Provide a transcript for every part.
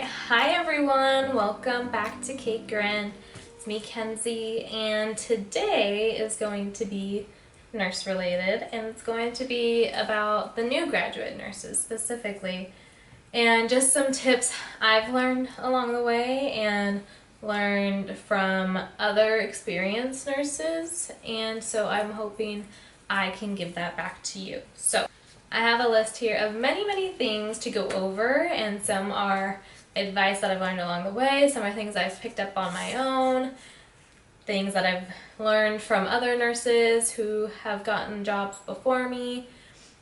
Hi everyone, welcome back to Grad RN. It's me, Kenzie, and today is going to be nurse related, and it's going to be about the new graduate nurses specifically, and just some tips I've learned along the way and learned from other experienced nurses, and so I'm hoping I can give that back to you. So I have a list here of many things to go over, and some are advice that I've learned along the way, some are things I've picked up on my own, things that I've learned from other nurses who have gotten jobs before me,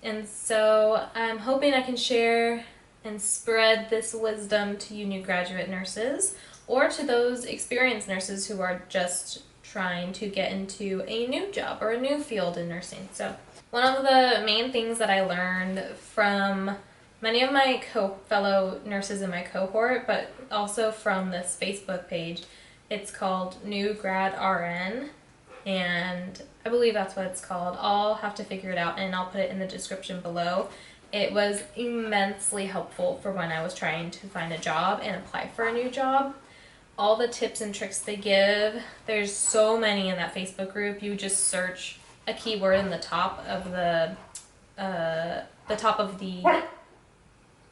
and so I'm hoping I can share and spread this wisdom to you new graduate nurses or to those experienced nurses who are just trying to get into a new job or a new field in nursing. So one of the main things that I learned from many of my fellow nurses in my cohort, but also from this Facebook page, it's called New Grad RN, and I believe that's what it's called. I'll have to figure it out and I'll put it in the description below. It was immensely helpful for when I was trying to find a job and apply for a new job. All the tips and tricks they give, there's so many in that Facebook group. You just search a keyword in the top of the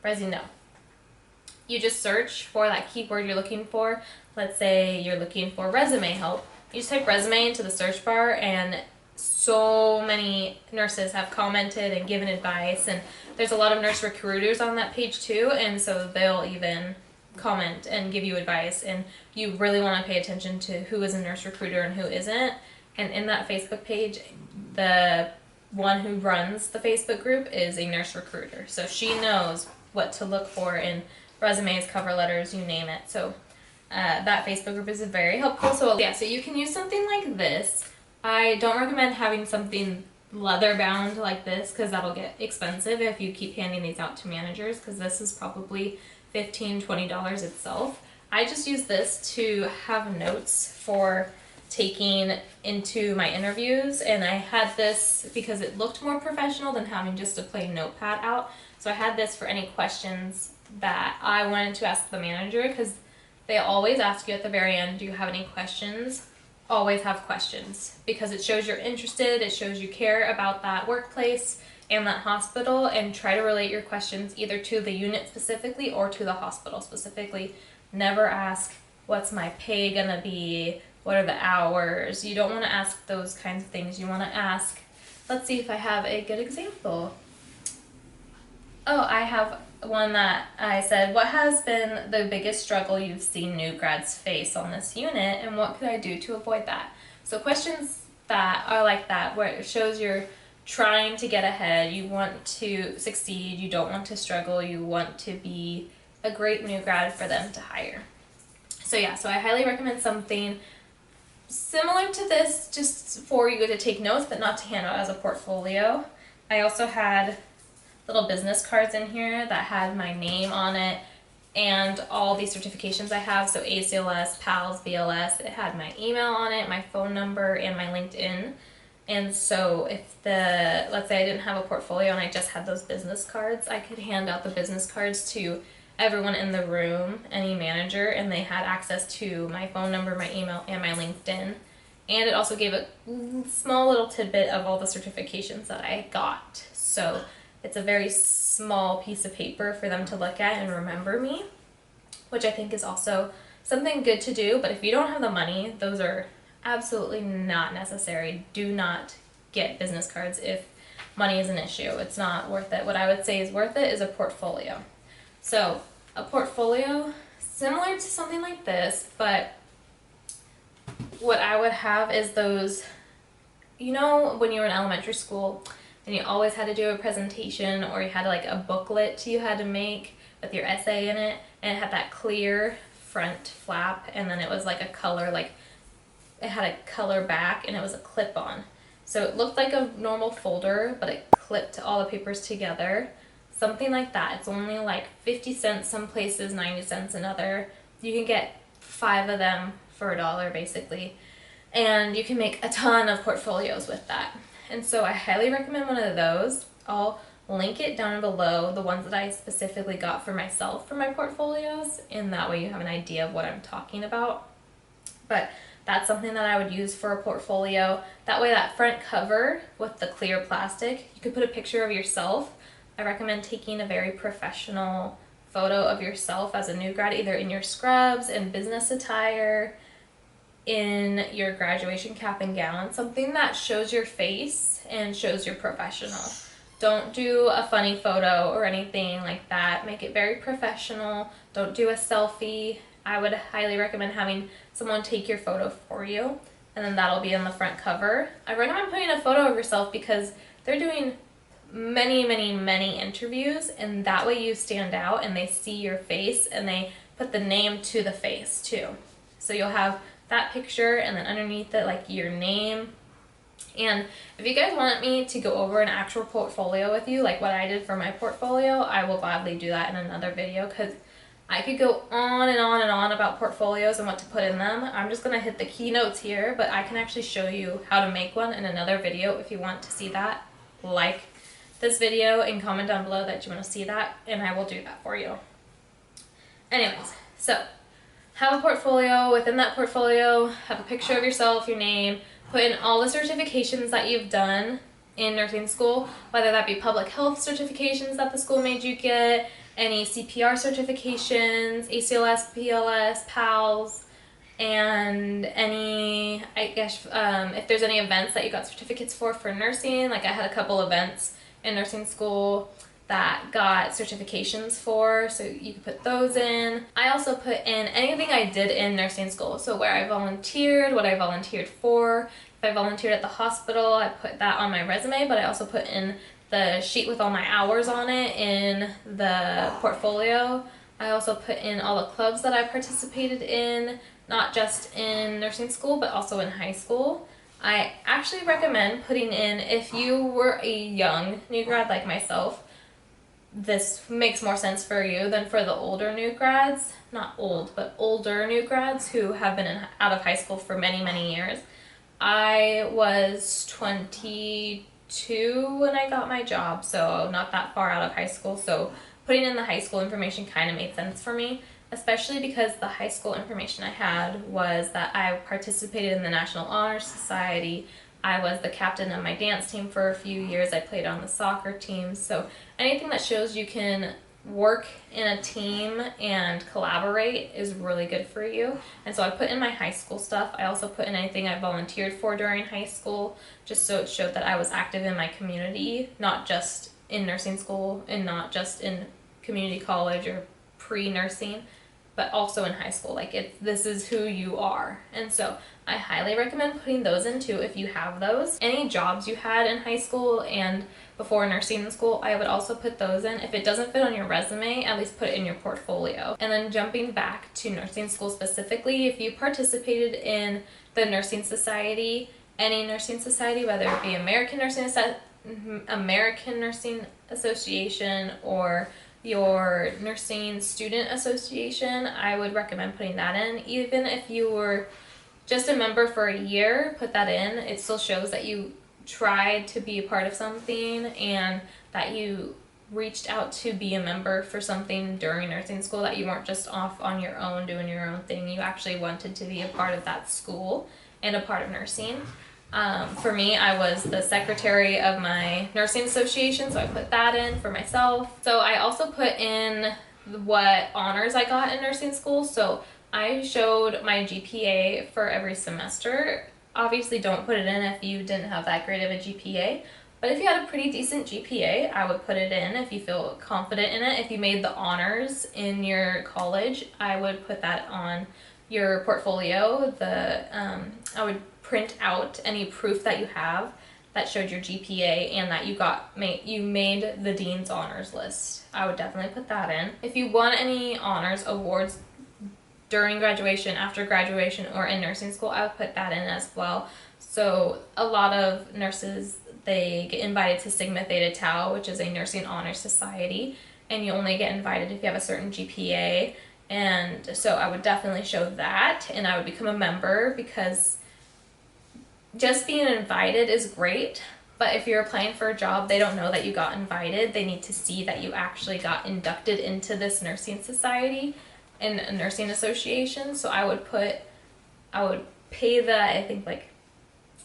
resume. You just search for that keyword you're looking for. Let's say you're looking for resume help. You just type resume into the search bar, and so many nurses have commented and given advice, and there's a lot of nurse recruiters on that page too, and so they'll even comment and give you advice, and you really want to pay attention to who is a nurse recruiter and who isn't. And in that Facebook page, the one who runs the Facebook group is a nurse recruiter, so she knows what to look for in resumes, cover letters, you name it. So that Facebook group is very helpful. So yeah, so you can use something like this. I don't recommend having something leather bound like this because that'll get expensive if you keep handing these out to managers, because this is probably $15-20 itself. I just use this to have notes for taking into my interviews, and I had this because it looked more professional than having just a plain notepad out. So I had this for any questions that I wanted to ask the manager, because they always ask you at the very end, do you have any questions? Always have questions, because it shows you're interested, it shows you care about that workplace and that hospital, and try to relate your questions either to the unit specifically or to the hospital specifically. Never ask, what's my pay gonna be? What are the hours? You don't want to ask those kinds of things. You want to ask, let's see if I have a good example. Oh, I have one that I said, what has been the biggest struggle you've seen new grads face on this unit, and what could I do to avoid that? So questions that are like that, where it shows you're trying to get ahead, you want to succeed, you don't want to struggle, you want to be a great new grad for them to hire. So yeah, so I highly recommend something similar to this, just for you to take notes but not to hand out as a portfolio. I also had little business cards in here that had my name on it and all these certifications I have. So ACLS, PALS, BLS, it had my email on it, my phone number, and my LinkedIn. And so if let's say I didn't have a portfolio and I just had those business cards, I could hand out the business cards to everyone in the room, any manager, and they had access to my phone number, my email, and my LinkedIn. And it also gave a small little tidbit of all the certifications that I got. So it's a very small piece of paper for them to look at and remember me, which I think is also something good to do. But if you don't have the money, those are absolutely not necessary. Do not get business cards if money is an issue. It's not worth it. What I would say is worth it is a portfolio. So a portfolio similar to something like this, but what I would have is those, you know, when you were in elementary school and you always had to do a presentation, or you had like a booklet you had to make with your essay in it, and it had that clear front flap, and then it was like a color, like it had a color back, and it was a clip-on. So it looked like a normal folder, but it clipped all the papers together. Something like that. It's only like 50 cents some places, 90 cents another. You can get 5 of them for $1 basically, and you can make a ton of portfolios with that. And so I highly recommend one of those. I'll link it down below, the ones that I specifically got for myself for my portfolios, and that way you have an idea of what I'm talking about. But that's something that I would use for a portfolio. That way that front cover with the clear plastic, you could put a picture of yourself. I recommend taking a very professional photo of yourself as a new grad, either in your scrubs and business attire, in your graduation cap and gown, something that shows your face and shows you're professional. Don't do a funny photo or anything like that. Make it very professional. Don't do a selfie. I would highly recommend having someone take your photo for you, and then that'll be on the front cover. I recommend putting a photo of yourself because they're doing many, many, many interviews, and that way you stand out and they see your face and they put the name to the face too. So you'll have that picture and then underneath it like your name. And if you guys want me to go over an actual portfolio with you, like what I did for my portfolio, I will gladly do that in another video, because I could go on and on and on about portfolios and what to put in them. I'm just going to hit the keynotes here, but I can actually show you how to make one in another video if you want to see that. Like this video and comment down below that you want to see that, and I will do that for you. Anyways, so have a portfolio. Within that portfolio, have a picture of yourself, your name, put in all the certifications that you've done in nursing school, whether that be public health certifications that the school made you get, any CPR certifications, ACLS, BLS, PALS, and any, I guess, if there's any events that you got certificates for nursing, like I had a couple events in nursing school that got certifications for, so you can put those in. I also put in anything I did in nursing school, so where I volunteered, what I volunteered for. If I volunteered at the hospital, I put that on my resume, but I also put in the sheet with all my hours on it in the portfolio. I also put in all the clubs that I participated in, not just in nursing school, but also in high school. I actually recommend putting in, if you were a young new grad like myself, this makes more sense for you than for the older new grads. Not old, but older new grads who have been out of high school for many, many years. I was 22 when I got my job, so not that far out of high school. So putting in the high school information kind of made sense for me, especially because the high school information I had was that I participated in the National Honor Society. I was the captain of my dance team for a few years. I played on the soccer team. So anything that shows you can work in a team and collaborate is really good for you. And so I put in my high school stuff. I also put in anything I volunteered for during high school, just so it showed that I was active in my community, not just in nursing school and not just in community college or pre-nursing, but also in high school. Like this is who you are. And so I highly recommend putting those in too if you have those. Any jobs you had in high school and before nursing school, I would also put those in. If it doesn't fit on your resume, at least put it in your portfolio. And then jumping back to nursing school specifically, if you participated in the nursing society, any nursing society, whether it be American Nursing Association or your nursing student association, I would recommend putting that in. Even if you were just a member for a year, put that in. It still shows that you tried to be a part of something and that you reached out to be a member for something during nursing school, that you weren't just off on your own doing your own thing. You actually wanted to be a part of that school and a part of nursing. For me, I was the secretary of my nursing association, so I put that in for myself. So I also put in what honors I got in nursing school. So I showed my GPA for every semester. Obviously, don't put it in if you didn't have that great of a GPA. But if you had a pretty decent GPA, I would put it in if you feel confident in it. If you made the honors in your college, I would put that on your portfolio. I would print out any proof that you have that showed your GPA and that you made the dean's honors list. I would definitely put that in. If you won any honors awards during graduation, after graduation, or in nursing school, I would put that in as well. So a lot of nurses, they get invited to Sigma Theta Tau, which is a nursing honor society, and you only get invited if you have a certain GPA. And so I would definitely show that, and I would become a member, because just being invited is great, But if you're applying for a job, they don't know that you got invited. They need to see that you actually got inducted into this nursing society and a nursing association. So I would pay I think like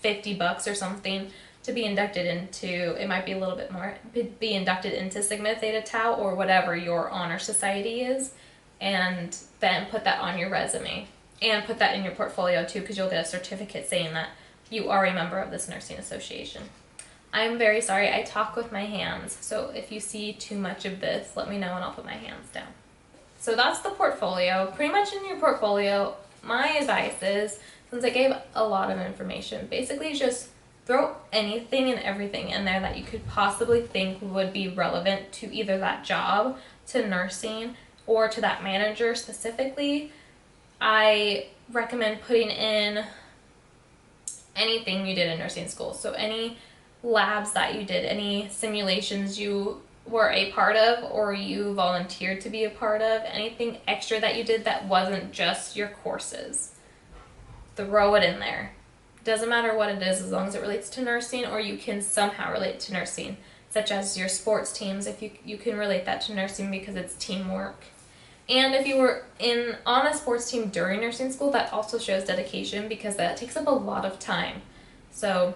$50 or something to be inducted into, it might be a little bit more, be inducted into Sigma Theta Tau or whatever your honor society is, and then put that on your resume and put that in your portfolio too, because you'll get a certificate saying that you are a member of this nursing association. I'm very sorry, I talk with my hands, so if you see too much of this, let me know and I'll put my hands down. So that's the portfolio. Pretty much in your portfolio, my advice is, since I gave a lot of information, basically just throw anything and everything in there that you could possibly think would be relevant to either that job, to nursing, or to that manager specifically. I recommend putting in anything you did in nursing school. So any labs that you did, any simulations you were a part of or you volunteered to be a part of, anything extra that you did that wasn't just your courses. Throw it in there. Doesn't matter what it is, as long as it relates to nursing or you can somehow relate to nursing, such as your sports teams, if you can relate that to nursing because it's teamwork. And if you were on a sports team during nursing school, that also shows dedication because that takes up a lot of time. So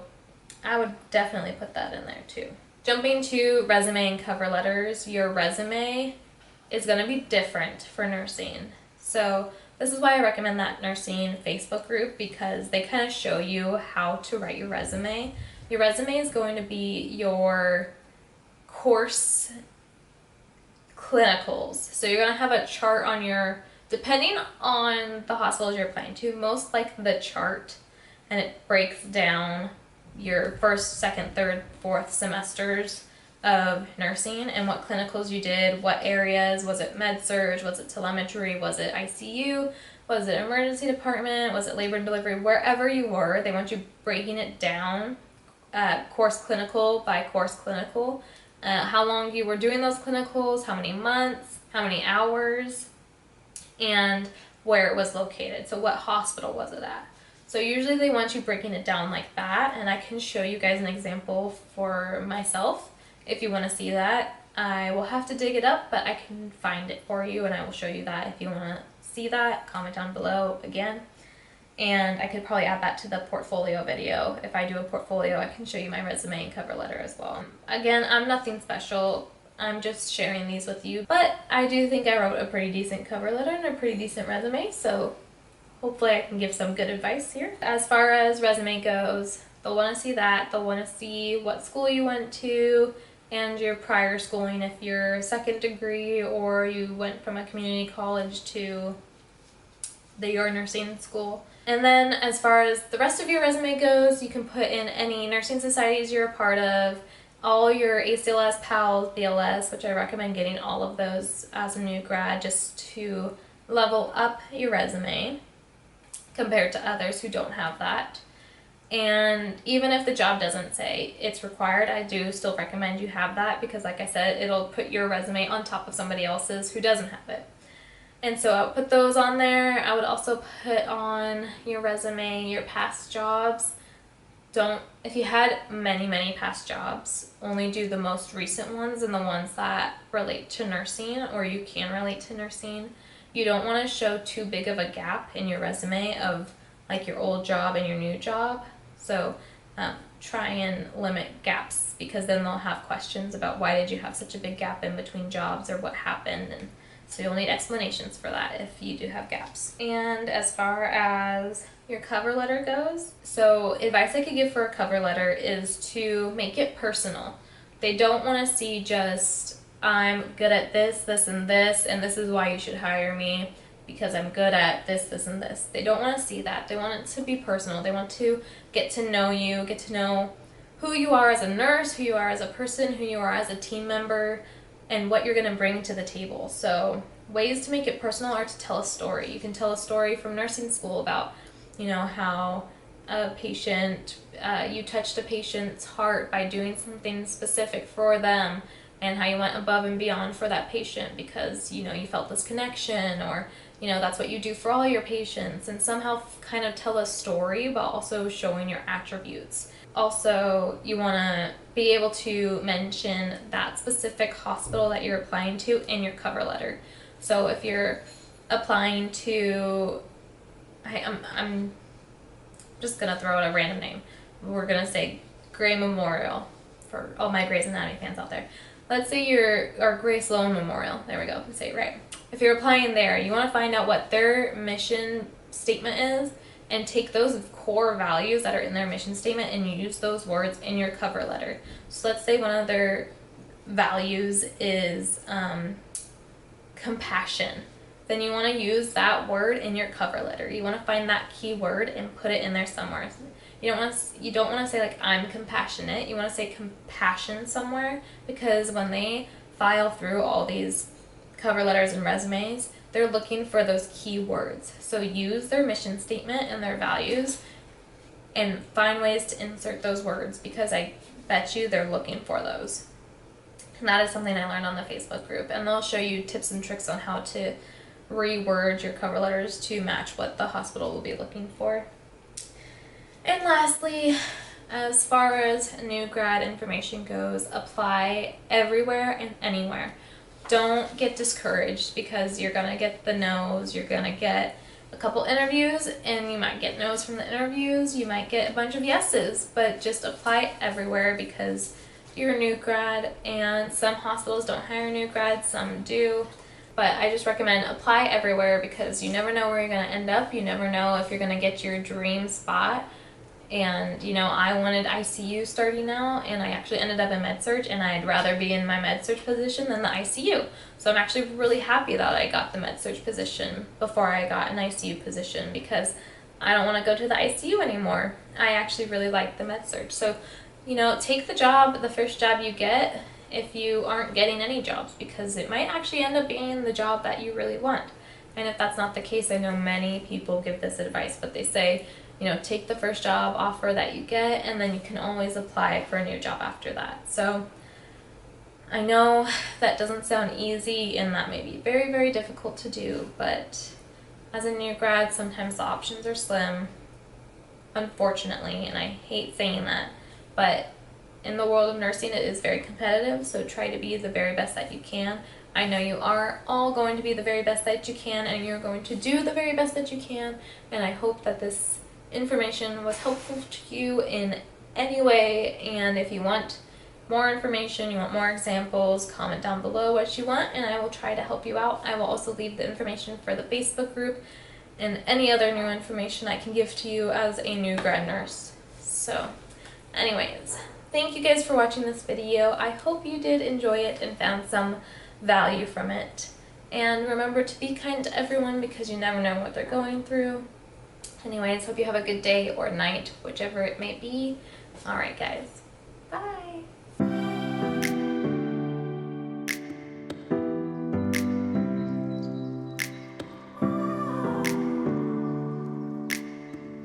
I would definitely put that in there too. Jumping to resume and cover letters, your resume is going to be different for nursing. So this is why I recommend that nursing Facebook group, because they kind of show you how to write your resume. Your resume is going to be your course clinicals. So you're going to have a chart on your, depending on the hospitals you're applying to, most like the chart, and it breaks down your first, second, third, fourth semesters of nursing and what clinicals you did, what areas, was it med surg, was it telemetry, was it ICU, was it emergency department, was it labor and delivery, wherever you were, they want you breaking it down course clinical by course clinical, how long you were doing those clinicals, how many months, how many hours, and where it was located. So what hospital was it at? So usually they want you breaking it down like that, and I can show you guys an example for myself. If you want to see that, I will have to dig it up, but I can find it for you and I will show you that. If you want to see that, comment down below again. And I could probably add that to the portfolio video. If I do a portfolio, I can show you my resume and cover letter as well. Again, I'm nothing special. I'm just sharing these with you, but I do think I wrote a pretty decent cover letter and a pretty decent resume, so hopefully I can give some good advice here. As far as resume goes, they'll want to see that. They'll want to see what school you went to and your prior schooling, if you're second degree or you went from a community college to your nursing school. And then as far as the rest of your resume goes, you can put in any nursing societies you're a part of, all your ACLS, PALS, BLS, which I recommend getting all of those as a new grad just to level up your resume compared to others who don't have that. And even if the job doesn't say it's required, I do still recommend you have that because, like I said, it'll put your resume on top of somebody else's who doesn't have it. And so I'll put those on there. I would also put on your resume your past jobs. If you had many past jobs, only do the most recent ones and the ones that relate to nursing or you can relate to nursing. You don't want to show too big of a gap in your resume of like your old job and your new job. So try and limit gaps because then they'll have questions about why did you have such a big gap in between jobs or what happened, and so you'll need explanations for that if you do have gaps. And as far as your cover letter goes, so advice I could give for a cover letter is to make it personal. They don't want to see just I'm good at this, this, and this is why you should hire me because I'm good at this, this, and this. They don't want to see that. They want it to be personal. They want to get to know you, get to know who you are as a nurse, who you are as a person, who you are as a team member, and what you're going to bring to the table. So ways to make it personal are to tell a story. You can tell a story from nursing school about, how a patient, you touched a patient's heart by doing something specific for them, and how you went above and beyond for that patient because, you felt this connection, or, that's what you do for all your patients, and somehow kind of tell a story, but also showing your attributes. Also, you want to be able to mention that specific hospital that you're applying to in your cover letter. So if you're applying to, I'm just going to throw out a random name. We're going to say Gray Memorial for all my Grey's Anatomy fans out there. Let's say or Grace Sloan Memorial. There we go. Say it right. If you're applying there, you want to find out what their mission statement is and take those core values that are in their mission statement and you use those words in your cover letter. So let's say one of their values is compassion. Then you want to use that word in your cover letter. You want to find that key word and put it in there somewhere. You don't want to say like I'm compassionate. You want to say compassion somewhere, because when they file through all these cover letters and resumes, they're looking for those key words. So use their mission statement and their values and find ways to insert those words, because I bet you they're looking for those. And that is something I learned on the Facebook group, and they'll show you tips and tricks on how to reword your cover letters to match what the hospital will be looking for. And lastly, as far as new grad information goes, apply everywhere and anywhere. Don't get discouraged because you're going to get the no's. You're going to get a couple interviews and you might get no's from the interviews. You might get a bunch of yeses, but just apply everywhere because you're a new grad, and some hospitals don't hire new grads, some do. But I just recommend apply everywhere because you never know where you're going to end up. You never know if you're going to get your dream spot. And, you know, I wanted ICU starting out, and I actually ended up in med-surg, and I'd rather be in my med-surg position than the ICU. So I'm actually really happy that I got the med-surg position before I got an ICU position, because I don't want to go to the ICU anymore. I actually really like the med-surg. So, you know, take the job, the first job you get, if you aren't getting any jobs, because it might actually end up being the job that you really want. And if that's not the case, I know many people give this advice, but they say, you know, take the first job offer that you get, and then you can always apply for a new job after that. So I know that doesn't sound easy, and that may be very, very difficult to do, but as a new grad, sometimes the options are slim, unfortunately, and I hate saying that, but in the world of nursing, it is very competitive, so try to be the very best that you can. I know you are all going to be the very best that you can, and you're going to do the very best that you can, and I hope that this information was helpful to you in any way. And if you want more information, you want more examples, comment down below what you want, and I will try to help you out. I will also leave the information for the Facebook group and any other new information I can give to you as a new grad nurse. So anyways, thank you guys for watching this video. I hope you did enjoy it and found some value from it. And remember to be kind to everyone, because you never know what they're going through. Anyways, hope you have a good day or night, whichever it may be. Alright guys, bye!